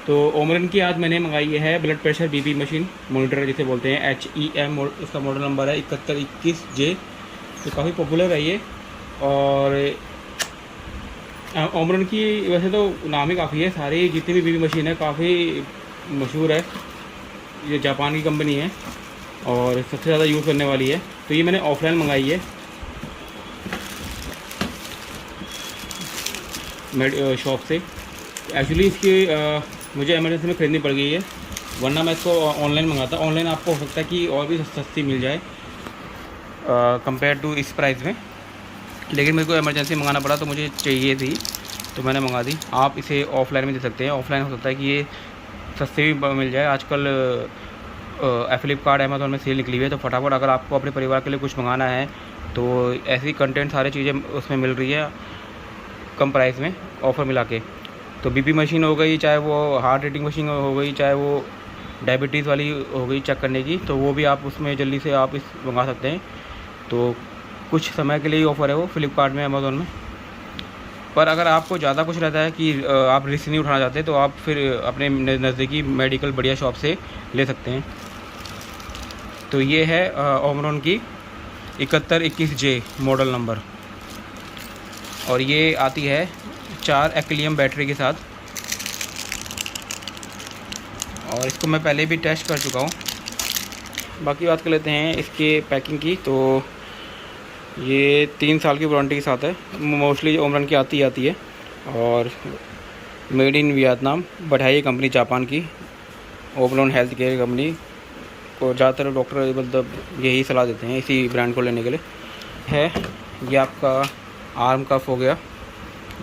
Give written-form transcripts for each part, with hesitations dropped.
तो ओमरन की आज मैंने मंगाई है blood pressure BP machine monitor जिसे बोलते हैं HEM। इसका मॉडल नंबर है 7121J। तो काफ़ी पॉपुलर है ये। और ओमरन की वैसे तो नाम ही काफ़ी है, सारी जितनी भी बीपी मशीन है काफ़ी मशहूर है। ये जापान की कंपनी है और सबसे ज़्यादा यूज़ करने वाली है। तो ये मैंने ऑफलाइन मंगाई है शॉप से। एक्चुअली इसकी मुझे इमरजेंसी में ख़रीदनी पड़ गई है, वरना मैं इसको ऑनलाइन मंगाता। ऑनलाइन आपको हो सकता है कि और भी सस्ती मिल जाए कंपेयर टू इस प्राइस में, लेकिन मेरे को इमरजेंसी मंगाना पड़ा तो मुझे चाहिए थी तो मैंने मंगा दी। आप इसे ऑफ़लाइन में दे सकते हैं। ऑफ़लाइन हो सकता है कि ये सस्ते भी मिल जाए। आजकल फ्लिपकार्ट अमेज़ॉन में सेल निकली हुई है, तो फटाफट अगर आपको अपने परिवार के लिए कुछ मंगाना है तो ऐसी कंटेंट सारी चीज़ें उसमें मिल रही है कम प्राइस में ऑफ़र मिला के। तो बीपी मशीन हो गई, चाहे वो हार्ट रेटिंग मशीन हो गई, चाहे वो डायबिटीज़ वाली हो गई चेक करने की, तो वो भी आप उसमें जल्दी से आप इस मंगा सकते हैं। तो कुछ समय के लिए ही ऑफ़र है वो फ्लिपकार्ट में अमेज़ॉन में। पर अगर आपको ज़्यादा कुछ रहता है कि आप रिस्क नहीं उठाना चाहते तो आप फिर अपने नज़दीकी मेडिकल बढ़िया शॉप से ले सकते हैं। तो ये है ओमरॉन की 7121J मॉडल नंबर, और ये आती है 4 एक्लियम बैटरी के साथ। और इसको मैं पहले भी टेस्ट कर चुका हूँ। बाकी बात कर लेते हैं इसके पैकिंग की। तो ये 3 साल की वारंटी के साथ है। मोस्टली ओमरॉन की आती है और मेड इन वियतनाम, बट है ये कंपनी जापान की, ओमरॉन हेल्थ केयर कंपनी को। ज़्यादातर डॉक्टर मतलब यही सलाह देते हैं इसी ब्रांड को लेने के लिए। है ये आपका आर्म कफ हो गया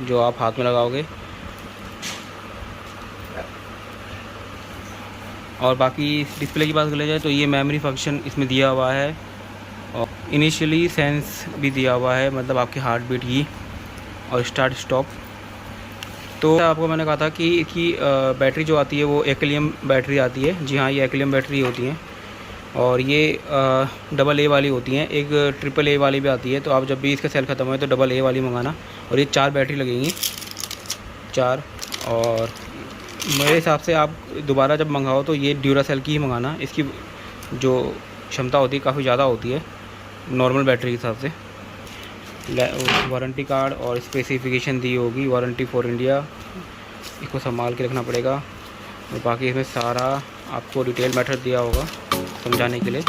जो आप हाथ में लगाओगे, और बाकी डिस्प्ले की बात कर ले जाए तो ये मेमोरी फंक्शन इसमें दिया हुआ है, और इनिशियली सेंस भी दिया हुआ है, मतलब आपकी हार्ट बीट की और स्टार्ट स्टॉप। तो आपको मैंने कहा था कि इसकी बैटरी जो आती है वो एक्लियम बैटरी आती है। जी हाँ, ये एक्लियम बैटरी होती हैं, और ये AA वाली होती हैं। एक AAA वाली भी आती है। तो आप जब भी इसका सेल ख़त्म हो तो AA वाली मंगाना। और ये 4 बैटरी लगेंगी, 4। और मेरे हिसाब से आप दोबारा जब मंगाओ तो ये ड्यूरासेल की ही मंगाना। इसकी जो क्षमता होती है काफ़ी ज़्यादा होती है नॉर्मल बैटरी के हिसाब से। वारंटी कार्ड और स्पेसिफिकेशन दी होगी, वारंटी फॉर इंडिया, इसको संभाल के रखना पड़ेगा। और बाकी इसमें सारा आपको डिटेल मैटर दिया होगा समझाने के लिए।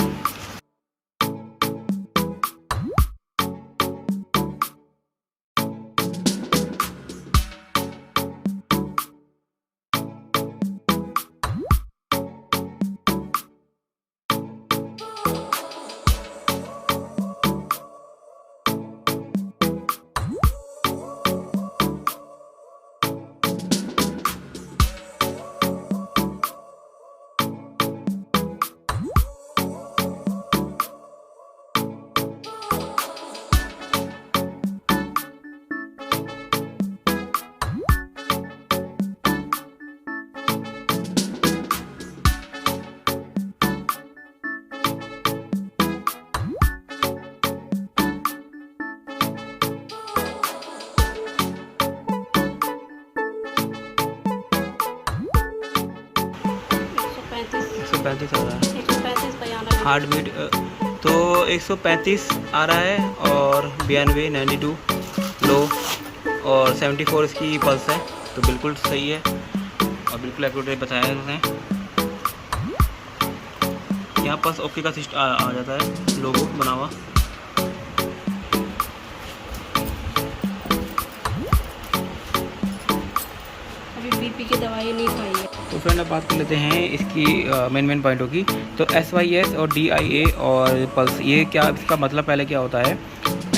हार्ट बीट तो 135 आ रहा है, और 92 92 लो, और 74 इसकी पल्स है। तो बिल्कुल सही है और बिल्कुल एक्यूरेट बताया है। यहाँ पास ओके का सिस्टम आ जाता है, लोगो बना हुआ। अभी बीपी की दवाई नहीं खाई है। तो फ्रेंड अब बात कर लेते हैं इसकी मेन पॉइंटों की। तो SYS और DIA और पल्स, ये क्या इसका मतलब पहले क्या होता है?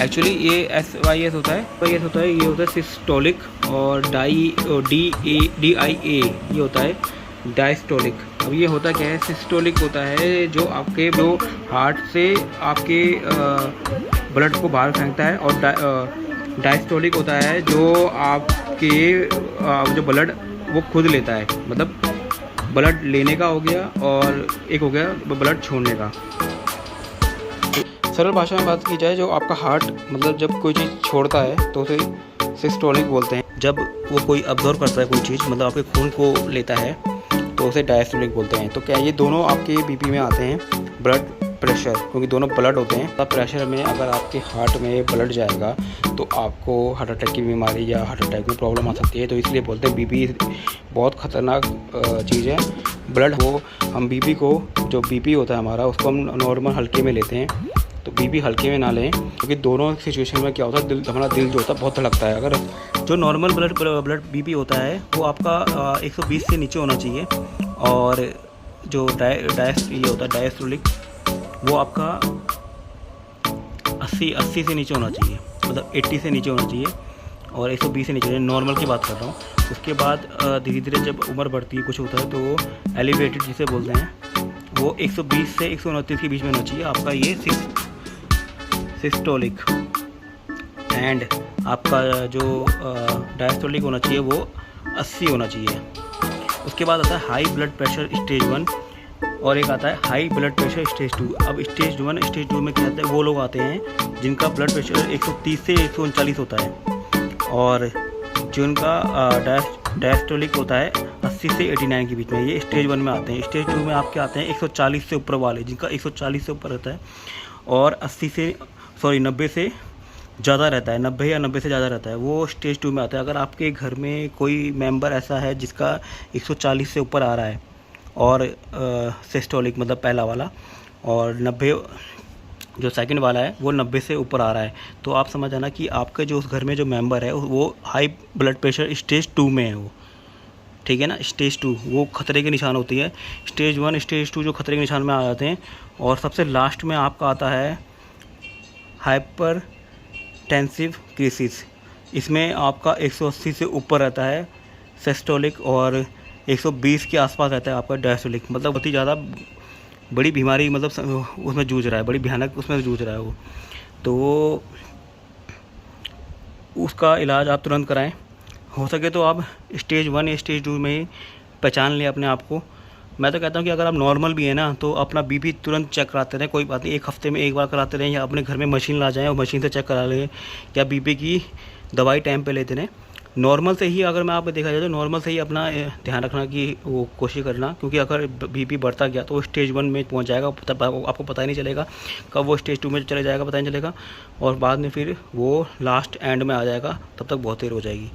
एक्चुअली ये SYS होता है, ये होता है सिस्टोलिक, और DIA ये होता है डायस्टोलिक। अब ये होता क्या है? सिस्टोलिक होता है जो आपके जो हार्ट से आपके ब्लड को बाहर फेंकता है, और डायस्टोलिक होता है जो आपके जो ब्लड वो खुद लेता है, मतलब ब्लड लेने का हो गया और एक हो गया ब्लड छोड़ने का। सरल भाषा में बात की जाए, जो आपका हार्ट मतलब जब कोई चीज़ छोड़ता है तो उसे सिस्टोलिक बोलते हैं। जब वो कोई अब्जॉर्व करता है कोई चीज़, मतलब आपके खून को लेता है, तो उसे डायस्टोलिक बोलते हैं। तो क्या ये दोनों आपके बीपी में आते हैं, ब्लड प्रेशर, क्योंकि दोनों ब्लड होते हैं। तब प्रेशर में अगर आपके हार्ट में ब्लड जाएगा तो आपको हार्ट अटैक की बीमारी या हार्ट अटैक में प्रॉब्लम आ सकती है। तो इसलिए बोलते हैं बीपी बहुत ख़तरनाक चीज़ है। ब्लड वो हम बीपी को, जो बीपी होता है हमारा, उसको हम नॉर्मल हल्के में लेते हैं। तो बीपी हल्के में ना लें, क्योंकि दोनों सिचुएशन में क्या होता है, हमारा दिल जो होता है बहुत धड़कता है। अगर जो नॉर्मल ब्लड बीपी होता है वो आपका 120 से नीचे होना चाहिए, और जो ये होता है डायस्टोलिक, वो आपका 80 से नीचे होना चाहिए, मतलब 80 से नीचे होना चाहिए, और 120 से नीचे, नॉर्मल की बात कर रहा हूँ। उसके बाद धीरे धीरे जब उम्र बढ़ती है, कुछ होता है, तो वो एलिवेटेड जिसे बोलते हैं, वो 120 से 129 के बीच में होना चाहिए आपका ये सिस्टोलिक। एंड आपका जो डायस्टोलिक होना चाहिए वो 80 होना चाहिए। उसके बाद आता है हाई ब्लड प्रेशर स्टेज 1, और एक आता है हाई ब्लड प्रेशर स्टेज 2। अब स्टेज 1 स्टेज 2 में क्या होता है, वो लोग आते हैं जिनका ब्लड प्रेशर 130 से 139 होता है, और जिनका डायस्टोलिक होता है 80 से 89 के बीच में, ये स्टेज 1 में आते हैं। स्टेज 2 में आपके आते हैं 140 से ऊपर वाले, जिनका 140 से ऊपर रहता है, और 90 से ज़्यादा रहता है, 90 या 90 से ज़्यादा रहता है, वो स्टेज 2 में आता है। अगर आपके घर में कोई मेंबर ऐसा है जिसका 140 से ऊपर आ रहा है, और सिस्टोलिक मतलब पहला वाला, और 90 जो सेकंड वाला है वो 90 से ऊपर आ रहा है, तो आप समझ आना कि आपके जो उस घर में जो मेंबर है वो हाई ब्लड प्रेशर स्टेज 2 में है वो, ठीक है ना। स्टेज 2 वो खतरे के निशान होती है। स्टेज 1 स्टेज 2 जो खतरे के निशान में आ जाते हैं। और सबसे लास्ट में आपका आता है हाइपर टेंसिव क्राइसिस। इसमें आपका 180 से ऊपर रहता है सिस्टोलिक, और 120 के आसपास रहता है आपका डायस्टोलिक। मतलब बहुत ही ज़्यादा बड़ी बीमारी, मतलब उसमें जूझ रहा है, बड़ी भयानक उसमें जूझ रहा है वो। तो उसका इलाज आप तुरंत कराएं। हो सके तो आप स्टेज 1 या स्टेज 2 में ही पहचान लें अपने आप को। मैं तो कहता हूँ कि अगर आप नॉर्मल भी है ना, तो अपना बीपी तुरंत चेक कराते रहें, कोई बात नहीं, 1 हफ्ते में 1 बार कराते रहें, या अपने घर में मशीन ला जाएँ और मशीन से चेक करा लें, या बीपी की दवाई टाइम पे लेते रहें। नॉर्मल से ही, अगर मैं आपको देखा जाए तो नॉर्मल से ही अपना ध्यान रखना की वो कोशिश करना, क्योंकि अगर बीपी बढ़ता गया तो वो स्टेज 1 में पहुंच जाएगा, तब आपको पता ही नहीं चलेगा कब वो स्टेज 2 में चले जाएगा, पता नहीं चलेगा, और बाद में फिर वो लास्ट एंड में आ जाएगा, तब तक बहुत देर हो जाएगी।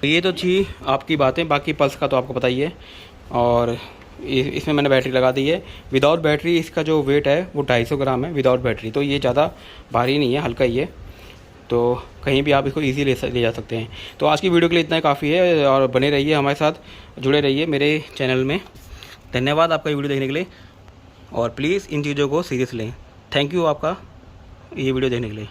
ये तो थी आपकी बातें, बाकी पल्स का तो आपको पता ही है। और इसमें मैंने बैटरी लगा दी है। विदाउट बैटरी इसका जो वेट है वो 250 ग्राम है विदाउट बैटरी, तो ये ज़्यादा भारी नहीं है, हल्का ही है, तो कहीं भी आप इसको इजी ले जा सकते हैं। तो आज की वीडियो के लिए इतना काफ़ी है, और बने रहिए हमारे साथ, जुड़े रहिए मेरे चैनल में। धन्यवाद आपका ये वीडियो देखने के लिए, और प्लीज़ इन चीज़ों को सीरियस लें। थैंक यू आपका ये वीडियो देखने के लिए।